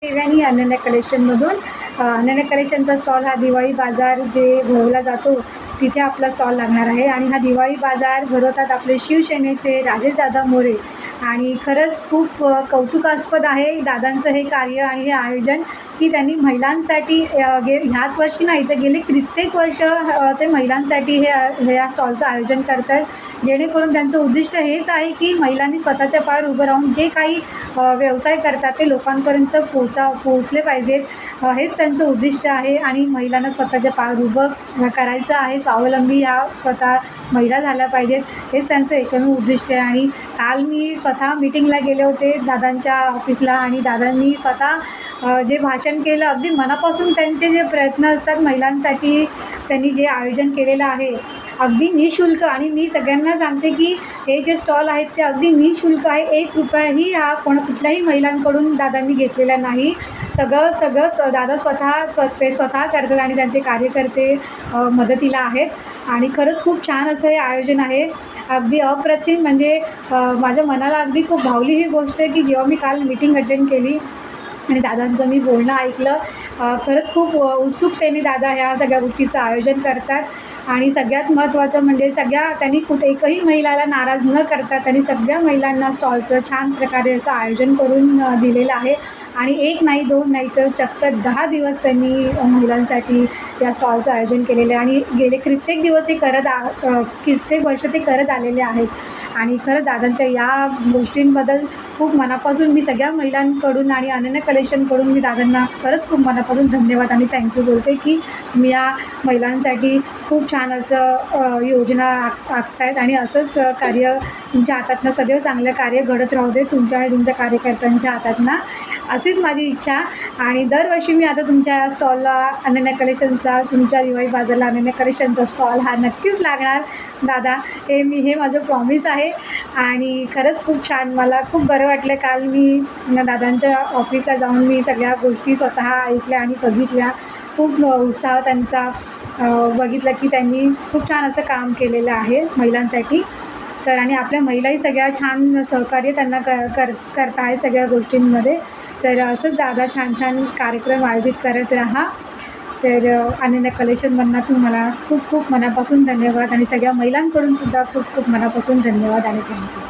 Devyani Ananya कलेक्शनमधून. Ananya कलेक्शनचा stall हा दिवाळी बाजार जे भरवला जातो तिथे आपला स्टॉल लागणार आहे. आणि हा दिवाळी बाजार भरवतात आपले शिवसेनेचे राजेशदादा मोरे. आणि खरंच खूप कौतुकास्पद आहे दादांचं हे कार्य आणि हे आयोजन की त्यांनी महिलांसाठी ह्याच वर्षी नाही तर गेले कित्येक वर्ष ते महिलांसाठी या स्टॉलचं आयोजन करतात. जेणेकरून त्यांचं उद्दिष्ट हेच आहे की महिलांनी स्वतःच्या पायावर उभं राहून जे काही व्यवसाय करतात ते लोकांपर्यंत पोहोचले पाहिजेत. हेच त्यांचं उद्दिष्ट आहे. आणि महिलांना स्वतःच्या पायावर उभं करायचं आहे. स्वावलंबी ह्या स्वतः महिला झाल्या पाहिजेत हेच त्यांचं एकमेव उद्दिष्ट आहे. आणि काल मी स्वतः मीटिंगला गेले होते दादांच्या ऑफिसला आणि दादांनी स्वतः जे भाषण केलं अगदी मनापासून त्यांचे जे प्रयत्न असतात महिलांसाठी त्यांनी जे आयोजन केलेलं आहे अगदी निःशुल्क. आणि मी सगळ्यांना सांगते की हे जे स्टॉल आहेत ते अगदी निःशुल्क आहे. 1 रुपयाही हा कुठल्याही महिलांकडून दादांनी घेतलेला नाही. सगळं दादा स्वतः करतात आणि त्यांचे कार्यकर्ते मदतीला आहेत. आणि खरंच खूप छान असं हे आयोजन आहे. अगदी अप्रतिम म्हणजे माझ्या मनाला अगदी खूप भावली ही गोष्ट आहे की जेव्हा मी काल मीटिंग अटेंड केली आणि दादांचं मी बोलणं ऐकलं. खरंच खूप उत्सुकतेने दादा ह्या सगळ्या गोष्टीचं आयोजन करतात. आणि सगळ्यात महत्त्वाचं म्हणजे त्यांनी एकही महिलाला नाराज न करता त्यांनी सगळ्या महिलांना स्टॉलचं छान प्रकारे असं आयोजन करून दिलेलं आहे. आणि 1 नाही 2 नाही तर चक्क 10 दिवस त्यांनी महिलांसाठी या स्टॉलचं आयोजन केलेलं आहे. आणि गेले कित्येक दिवस हे कित्येक वर्ष ते करत आलेले आहेत. आणि खरं दादांच्या या गोष्टींबद्दल खूप मनापासून मी सगळ्या महिलांकडून आणि अनन्या कलेक्शनकडून मी दादांना खरंच खूप मनापासून धन्यवाद आणि थँक्यू बोलते की तुम्ही या महिलांसाठी खूप छान असं योजना आखतायत. आणि असंच कार्य तुमच्या हातातनं सदैव चांगलं कार्य घडत राहू दे तुमच्या आणि तुमच्या कार्यकर्त्यांच्या हातातनं अशीच माझी इच्छा. आणि दरवर्षी मी आता तुमच्या स्टॉलला अनन्या कलेक्शनचा तुमच्या दिवाळी बाजारला अनन्या कलेक्शनचा स्टॉल हा नक्कीच लागणार दादा. हे माझं प्रॉमिस आहे. आणि खरंच खूप छान मला खूप बरं वाटलं. काल मी दादांच्या ऑफिसला जाऊन मी सगळ्या गोष्टी स्वतः ऐकल्या आणि बघितल्या. खूप उत्साह त्यांचा बघितला की त्यांनी खूप छान असं काम केलेलं आहे महिलांसाठी. तर आणि आपल्या महिलाही सगळ्या छान सहकार्य त्यांना करता आहे सगळ्या गोष्टींमध्ये. तर असंच दादा छान छान कार्यक्रम आयोजित करत राहा. तर अनन्या कलेक्शनमधून तुम्हाला खूप खूप मनापासून धन्यवाद आणि सगळ्या महिलांकडून सुद्धा खूप खूप मनापासून धन्यवाद आणि थँक्यू.